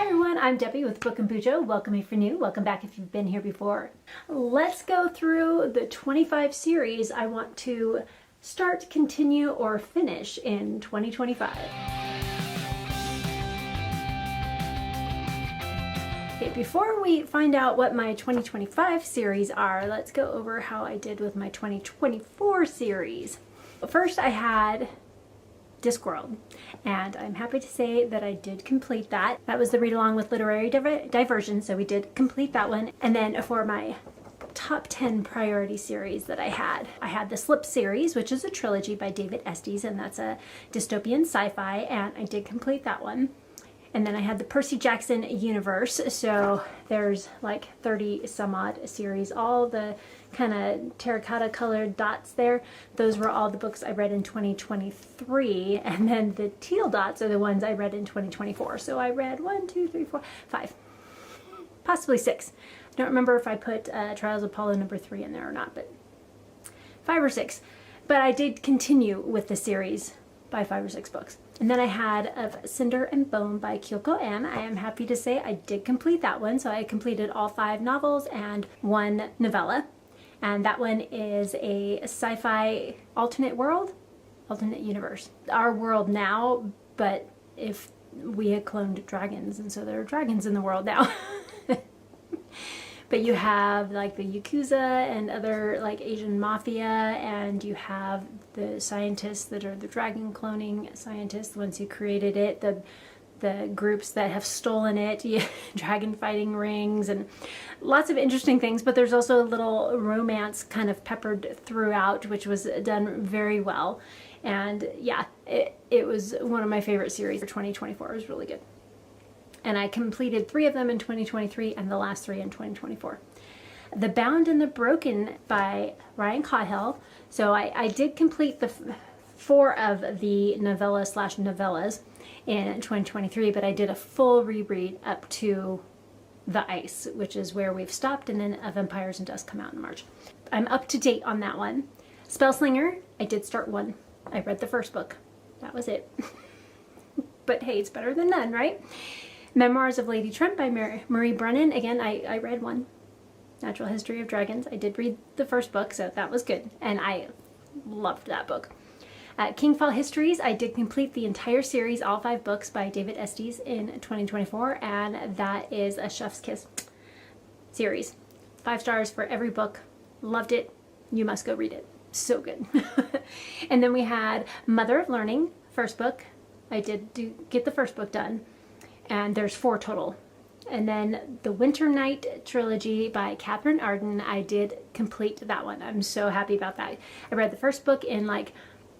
everyone, I'm Debbie with Book and Bujo. Welcome if you're new, welcome back if you've been here before. Let's go through the 25 series I want to start, continue, or finish in 2025. Okay, before we find out what my 2025 series are, let's go over how I did with my 2024 series. First, I had Discworld, and I'm happy to say that I did complete that. That was the Read Along with Literary Diversion, so we did complete that one. And then for my top 10 priority series that I had the Slip series, which is a trilogy by David Estes, and that's a dystopian sci-fi, and I did complete that one. And then I had the Percy Jackson universe, so there's like 30 some odd series, all the kind of terracotta colored dots there. Those were all the books I read in 2023, and then the teal dots are the ones I read in 2024. So I read 1, 2, 3, 4, 5, possibly 6. I don't remember if I put Trials of Apollo number 3 in there or not, but 5 or 6. But I did continue with the series by 5 or 6 books. And then I had of Cinder and Bone by Kyoko Ann. I am happy to say I did complete that one. So I completed all 5 novels and 1 novella. And that one is a sci-fi alternate world, alternate universe. Our world now, but if we had cloned dragons, and so there are dragons in the world now. But you have like the Yakuza and other like Asian mafia, and you have the scientists that are the dragon cloning scientists, the ones who created it, the groups that have stolen it, dragon fighting rings, and lots of interesting things. But there's also a little romance kind of peppered throughout, which was done very well. And yeah, it was one of my favorite series for 2024. It was really good. And I completed 3 of them in 2023 and the last 3 in 2024. The Bound and the Broken by Ryan Coghill. So I did complete the 4 of the novella/novellas in 2023, but I did a full reread up to The Ice, which is where we've stopped, and then Vampires and Dust come out in March. I'm up to date on that one. Spellslinger, I did start 1. I read the first book. That was it. But hey, it's better than none, right? Memoirs of Lady Trump by Marie Brennan. Again, I read 1. Natural History of Dragons. I did read the first book, so that was good. And I loved that book. Kingfall Histories. I did complete the entire series, all 5 books by David Estes in 2024. And that is a chef's kiss series. 5 stars for every book. Loved it. You must go read it. So good. And then we had Mother of Learning, first book. I did get the first book done. And there's 4 total. And then the Winter Night trilogy by Catherine Arden, I did complete that one. I'm so happy about that. I read the first book in like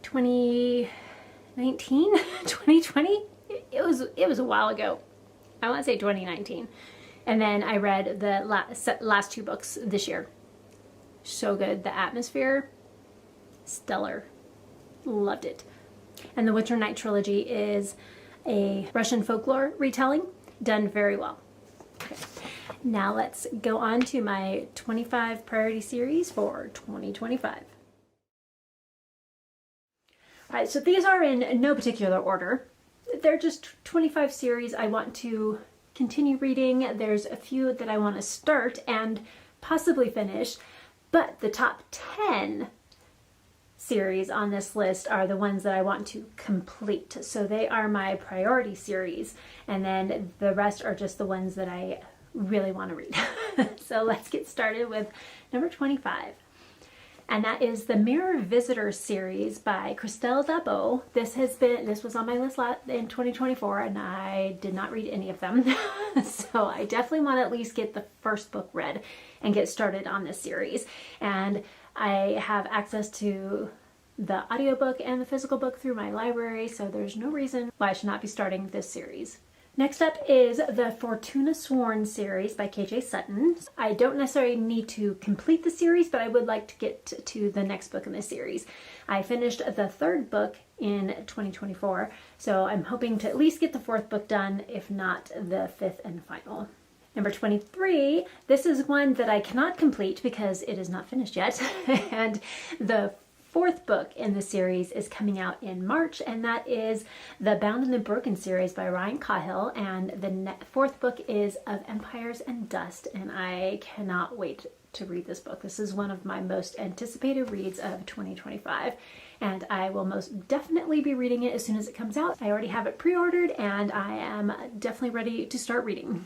2019, 2020. It was a while ago. I want to say 2019. And then I read the last 2 books this year. So good. The atmosphere, stellar. Loved it. And the Winter Night trilogy is a Russian folklore retelling, done very well. Okay. Now let's go on to my 25 priority series for 2025. All right, so these are in no particular order. They're just 25 series I want to continue reading. There's a few that I want to start and possibly finish, but the top 10 series on this list are the ones that I want to complete. So they are my priority series, and then the rest are just the ones that I really want to read. So let's get started with number 25. And that is the Mirror Visitor series by Christelle Dabo. This was on my list in 2024, and I did not read any of them. So I definitely want to at least get the first book read and get started on this series. And I have access to the audiobook and the physical book through my library, so there's no reason why I should not be starting this series. Next up is the Fortuna Sworn series by KJ Sutton. I don't necessarily need to complete the series, but I would like to get to the next book in the series. I finished the 3rd book in 2024, so I'm hoping to at least get the 4th book done, if not the 5th and final. Number 23, this is one that I cannot complete because it is not finished yet. And the fourth book in the series is coming out in March, and that is the Bound and the Broken series by Ryan Cahill, and the fourth book is Of Empires and Dust, and I cannot wait to read this book. This is one of my most anticipated reads of 2025, and I will most definitely be reading it as soon as it comes out. I already have it pre-ordered, and I am definitely ready to start reading.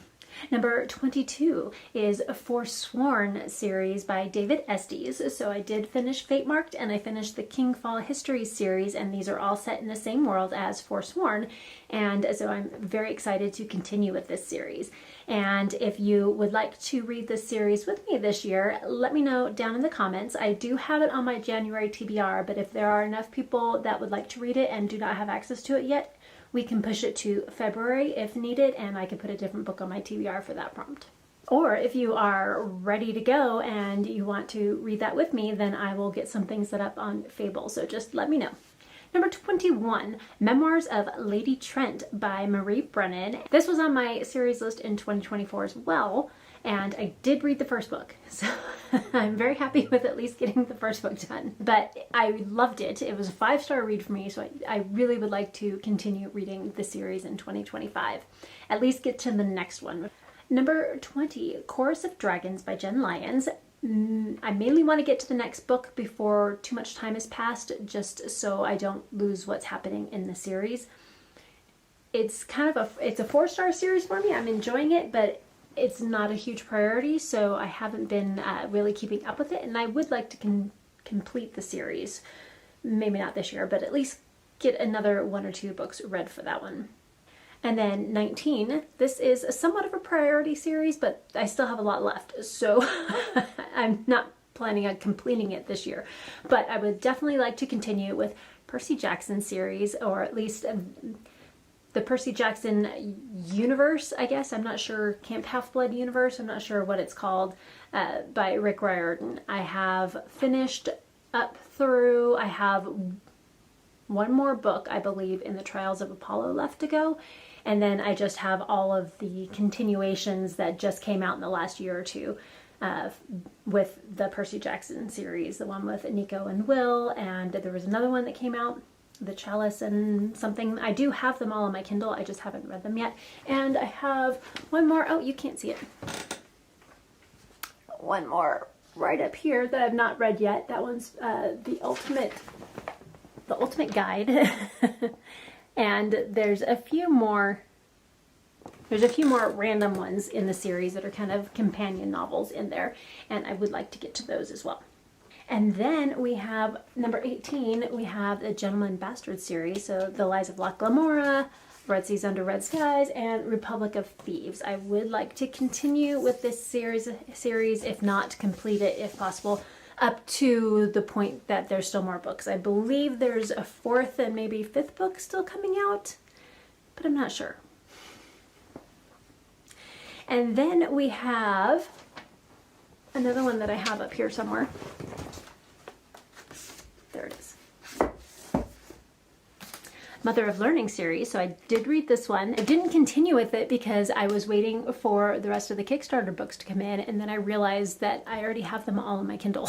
Number 22 is a Forsworn series by David Estes. So I did finish Fate Marked, and I finished the Kingfall Histories series, and these are all set in the same world as Forsworn, and so I'm very excited to continue with this series. And if you would like to read this series with me this year, let me know down in the comments. I do have it on my January TBR, but if there are enough people that would like to read it and do not have access to it yet, we can push it to February if needed, and I can put a different book on my TBR for that prompt. Or if you are ready to go and you want to read that with me, then I will get something set up on Fable, so just let me know. Number 21, Memoirs of Lady Trent by Marie Brennan. This was on my series list in 2024 as well, and I did read the first book, so I'm very happy with at least getting the first book done. But I loved it. It was a 5-star read for me, so I really would like to continue reading the series in 2025. At least get to the next one. Number 20, Chorus of Dragons by Jen Lyons. I mainly want to get to the next book before too much time has passed, just so I don't lose what's happening in the series. It's kind of it's a 4-star series for me. I'm enjoying it, but it's not a huge priority, so I haven't been really keeping up with it, and I would like to complete the series. Maybe not this year, but at least get another 1 or 2 books read for that one. And then 19, this is somewhat of a priority series, but I still have a lot left, so I'm not planning on completing it this year. But I would definitely like to continue with Percy Jackson series, or at least the Percy Jackson universe, I guess. I'm not sure, Camp Half-Blood universe, I'm not sure what it's called, by Rick Riordan. I have finished up through, I have one more book, I believe, in the Trials of Apollo left to go. And then I just have all of the continuations that just came out in the last year or two with the Percy Jackson series, the one with Nico and Will, and there was another one that came out, the Chalice and something. I do have them all on my Kindle, I just haven't read them yet. And I have one more, oh, you can't see it. One more right up here that I've not read yet. That one's the Ultimate Guide. And there's a few more random ones in the series that are kind of companion novels in there, and I would like to get to those as well. And then we have number 18, we have the Gentleman Bastard series, so The Lies of Locke Lamora, Red Seas Under Red Skies, and Republic of Thieves. I would like to continue with this series, if not complete it if possible, up to the point that there's still more books. I believe there's a 4th and maybe 5th book still coming out, but I'm not sure. And then we have another one that I have up here somewhere. There it is. Mother of Learning series. So I did read this one. I didn't continue with it because I was waiting for the rest of the Kickstarter books to come in, and then I realized that I already have them all on my Kindle.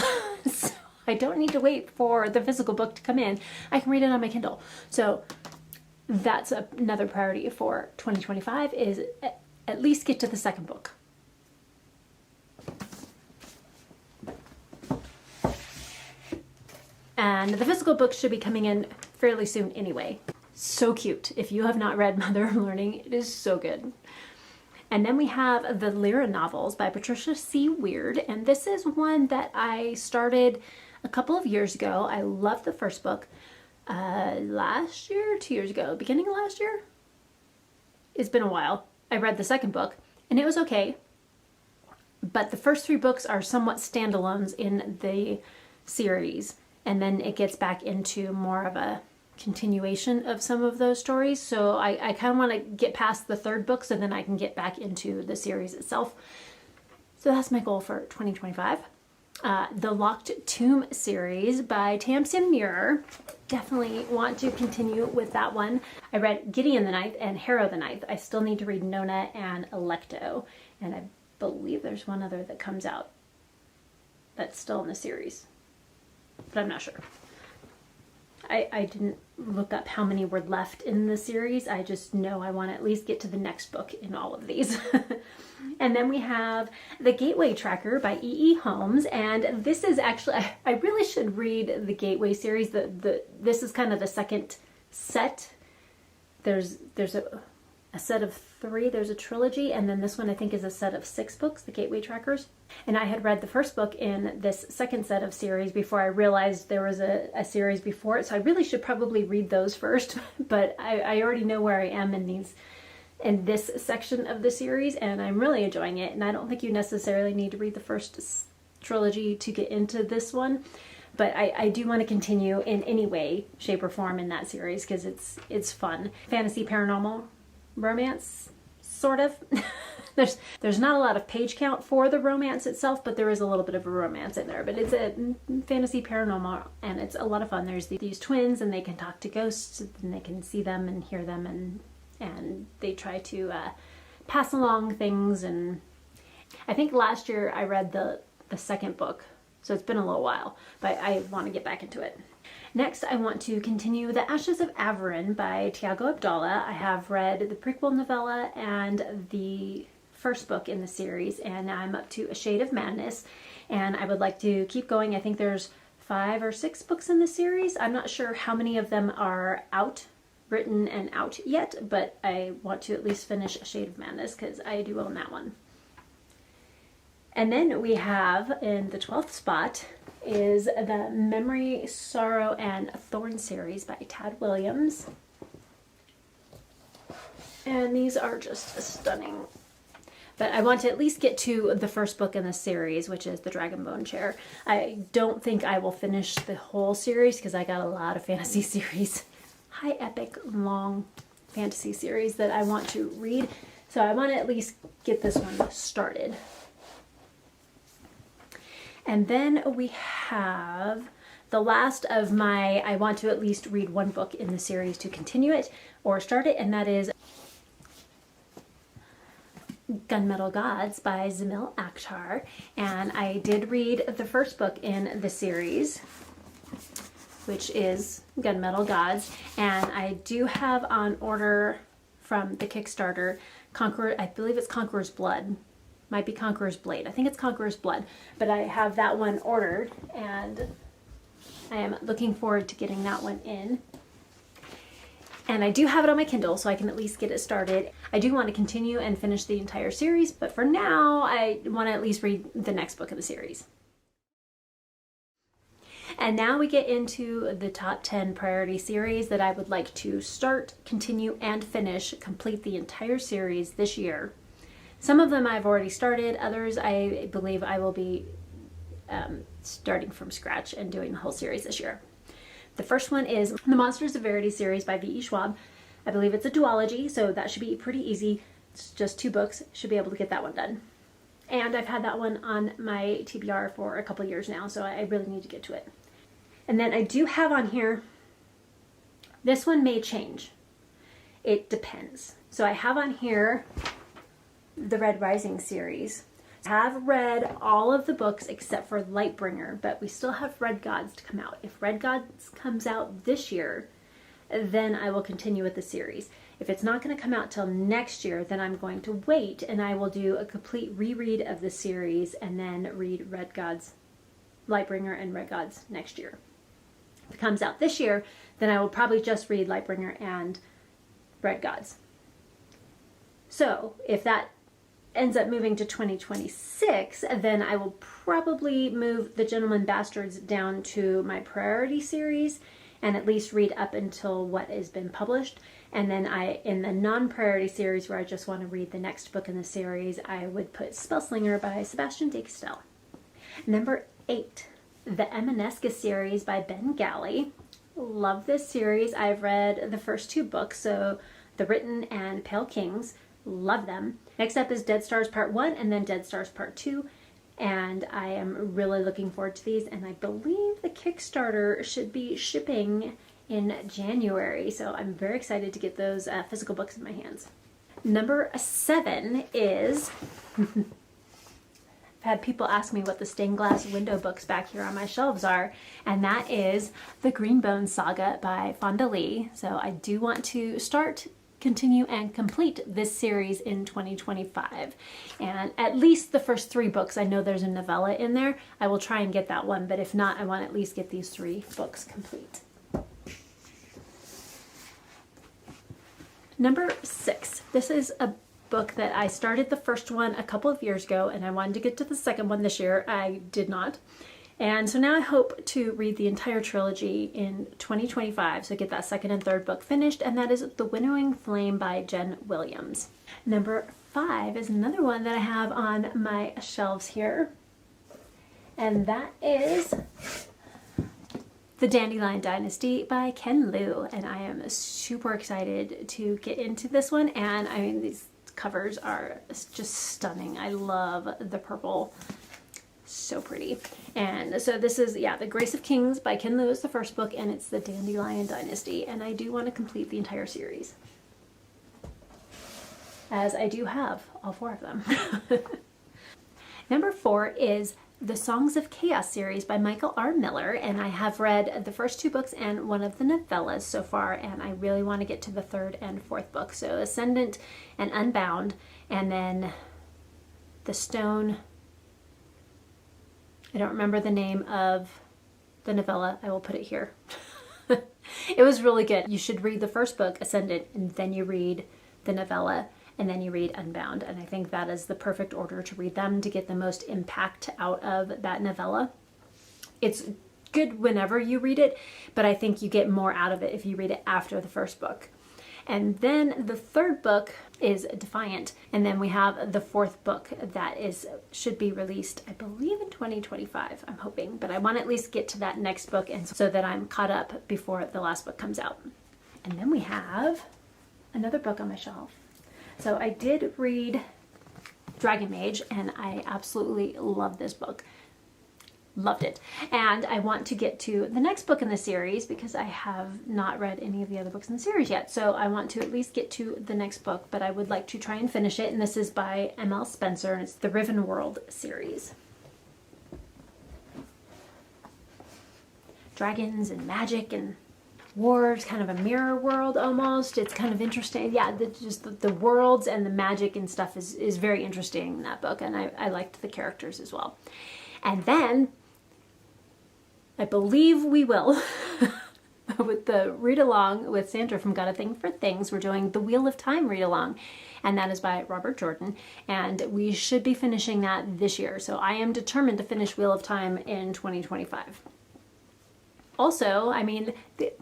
So I don't need to wait for the physical book to come in. I can read it on my Kindle. So that's another priority for 2025, is at least get to the second book. And the physical books should be coming in fairly soon anyway. So cute. If you have not read Mother of Learning, it is so good. And then we have the Lyra novels by Patricia C. Weird, and this is one that I started a couple of years ago. I loved the first book last year, 2 years ago, beginning of last year. It's been a while. I read the second book, and it was okay. But the first 3 books are somewhat standalones in the series, and then it gets back into more of a continuation of some of those stories. So I kind of want to get past the 3rd book so then I can get back into the series itself. So that's my goal for 2025. The Locked Tomb series by Tamsin Muir. Definitely want to continue with that one. I read Gideon the Ninth and Harrow the Ninth. I still need to read Nona and Electo, and I believe there's one other that comes out that's still in the series, but I'm not sure. I didn't look up how many were left in the series. I just know I want to at least get to the next book in all of these. And then we have The Gateway Tracker by E.E. Holmes. And this is actually, I really should read the Gateway series. This is kind of the second set. There's a set of 3, there's a trilogy, and then this one I think is a set of 6 books, The Gateway Trackers. And I had read the first book in this second set of series before I realized there was a series before it, so I really should probably read those first, but I already know where I am in this section of the series, and I'm really enjoying it, and I don't think you necessarily need to read the first trilogy to get into this one. But I do want to continue in any way, shape, or form in that series because it's fun. Fantasy paranormal romance, sort of. There's not a lot of page count for the romance itself, but there is a little bit of a romance in there. But it's a fantasy paranormal, and it's a lot of fun. There's these twins, and they can talk to ghosts, and they can see them and hear them, and they try to pass along things. And I think last year I read the second book. So it's been a little while, but I want to get back into it. Next, I want to continue The Ashes of Averin by Tiago Abdallah. I have read the prequel novella and the first book in the series, and now I'm up to A Shade of Madness, and I would like to keep going. I think there's 5 or 6 books in the series. I'm not sure how many of them are written and out yet, but I want to at least finish A Shade of Madness because I do own that one. And then we have, in the 12th spot, is the Memory, Sorrow, and Thorn series by Tad Williams. And these are just stunning. But I want to at least get to the first book in the series, which is The Dragonbone Chair. I don't think I will finish the whole series because I got a lot of fantasy series, high epic, long fantasy series that I want to read. So I want to at least get this one started. And then we have the last of my, I want to at least read one book in the series to continue it or start it, and that is Gunmetal Gods by Zamil Akhtar. And I did read the first book in the series, which is Gunmetal Gods, and I do have on order from the Kickstarter I believe it's Conqueror's Blood. Might be Conqueror's Blade. I think it's Conqueror's Blood, but I have that one ordered, and I am looking forward to getting that one in. And I do have it on my Kindle, so I can at least get it started. I do want to continue and finish the entire series, but for now, I want to at least read the next book of the series. And now we get into the top 10 priority series that I would like to start, continue, and finish, complete the entire series this year. Some of them I've already started, others I believe I will be starting from scratch and doing the whole series this year. The first one is the Monsters of Verity series by V.E. Schwab. I believe it's a duology, so that should be pretty easy. It's just 2 books, should be able to get that one done. And I've had that one on my TBR for a couple years now, so I really need to get to it. And then I do have on here, this one may change. It depends. So I have on here the Red Rising series. I have read all of the books except for Lightbringer, but we still have Red Gods to come out. If Red Gods comes out this year, then I will continue with the series. If it's not going to come out till next year, then I'm going to wait and I will do a complete reread of the series and then read Red Gods, Lightbringer, and Red Gods next year. If it comes out this year, then I will probably just read Lightbringer and Red Gods. So if that ends up moving to 2026, then I will probably move The Gentleman Bastards down to my priority series and at least read up until what has been published. And then in the non-priority series where I just want to read the next book in the series, I would put Spellslinger by Sebastian de Castell. Number 8, the Emaneska series by Ben Galley. Love this series. I've read the first 2 books, so The Written and Pale Kings. Love them. Next up is Dead Stars Part 1 and then Dead Stars Part 2. And I am really looking forward to these. And I believe the Kickstarter should be shipping in January. So I'm very excited to get those physical books in my hands. Number 7 is had people ask me what the stained glass window books back here on my shelves are, and that is the Greenbone Saga by Fonda Lee. So I do want to continue and complete this series in 2025. And at least the first 3 books, I know there's a novella in there. I will try and get that one, but if not, I want to at least get these 3 books complete. Number 6. This is a book that I started the first one a couple of years ago, and I wanted to get to the second one this year. I did not. And so now I hope to read the entire trilogy in 2025, so get that second and third book finished, and that is The Winnowing Flame by Jen Williams. Number 5 is another one that I have on my shelves here, and that is The Dandelion Dynasty by Ken Liu, and I am super excited to get into this one. And I mean, these covers are just stunning. I love the purple, so pretty. And so this is, yeah, The Grace of Kings by Ken Liu is the first book, and it's The Dandelion Dynasty, and I do want to complete the entire series, as I do have all 4 of them. Number 4 is the Songs of Chaos series by Michael R. Miller, and I have read the first 2 books and one of the novellas so far, and I really want to get to the 3rd and 4th book. So Ascendant and Unbound, and then The Stone. I don't remember the name of the novella. I will put it here. It was really good. You should read the first book, Ascendant, and then you read the novella, and then you read Unbound. And I think that is the perfect order to read them to get the most impact out of that novella. It's good whenever you read it, but I think you get more out of it if you read it after the first book. And then the 3rd book is Defiant, and then we have the 4th book that should be released, I believe, in 2025. I'm hoping, but I want to at least get to that next book, and so that I'm caught up before the last book comes out. And then we have another book on my shelf. So I did read Dragon Mage, and I absolutely love this book. Loved it. And I want to get to the next book in the series because I have not read any of the other books in the series yet. So I want to at least get to the next book, but I would like to try and finish it. And this is by M.L. Spencer, and it's the Riven World series. Dragons and magic and wars, kind of a mirror world almost. It's kind of interesting. Yeah, just the worlds and the magic and stuff is very interesting in that book, and I liked the characters as well. And then I believe we will, with the read-along with Sandra from Got a Thing for Things, we're doing the Wheel of Time read-along, and that is by Robert Jordan, and we should be finishing that this year. So I am determined to finish Wheel of Time in 2025. Also, I mean,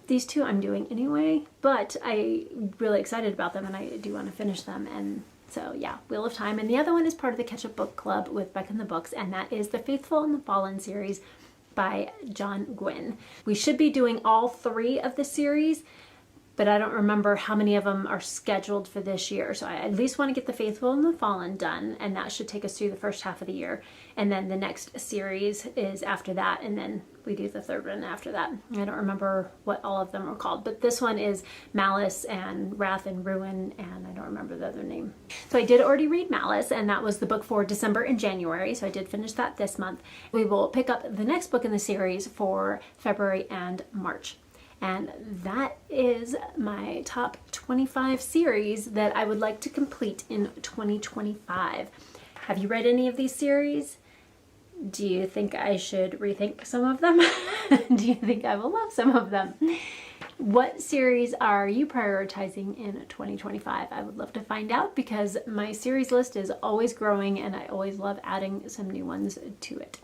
these 2 I'm doing anyway, but I'm really excited about them, and I do want to finish them. And so, yeah, Wheel of Time. And the other one is part of the Catch Up Book Club with Beck and the Books, and that is the Faithful and the Fallen series by John Gwynne. We should be doing all 3 of the series, but I don't remember how many of them are scheduled for this year. So I at least want to get the Faithful and the Fallen done, and that should take us through the first half of the year. And then the next series is after that, and then we do the 3rd one after that. I don't remember what all of them are called, but this one is Malice and Wrath and Ruin, and I don't remember the other name. So I did already read Malice, and that was the book for December and January, so I did finish that this month. We will pick up the next book in the series for February and March. And that is my top 25 series that I would like to complete in 2025. Have you read any of these series? Do you think I should rethink some of them? Do you think I will love some of them? What series are you prioritizing in 2025? I would love to find out because my series list is always growing and I always love adding some new ones to it.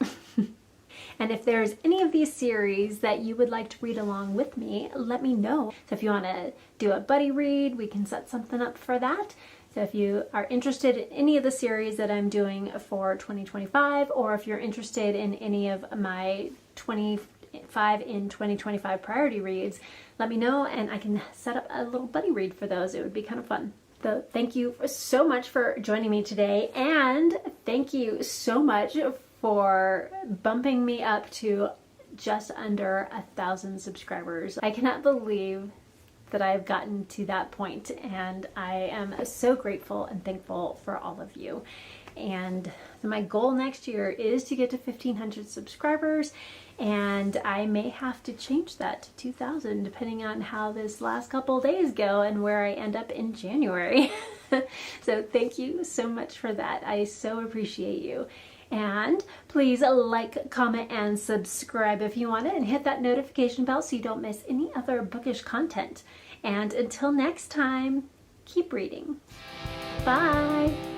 And if there's any of these series that you would like to read along with me, let me know. So if you want to do a buddy read, we can set something up for that. So if you are interested in any of the series that I'm doing for 2025, or if you're interested in any of my 25 in 2025 priority reads, let me know and I can set up a little buddy read for those. It would be kind of fun. So thank you so much for joining me today, and thank you so much for bumping me up to just under 1,000 subscribers. I cannot believe that I've gotten to that point, and I am so grateful and thankful for all of you. And my goal next year is to get to 1,500 subscribers, and I may have to change that to 2,000 depending on how this last couple of days go and where I end up in January. So thank you so much for that. I so appreciate you. And please like, comment, and subscribe if you want it, and hit that notification bell so you don't miss any other bookish content. And until next time, keep reading. Bye.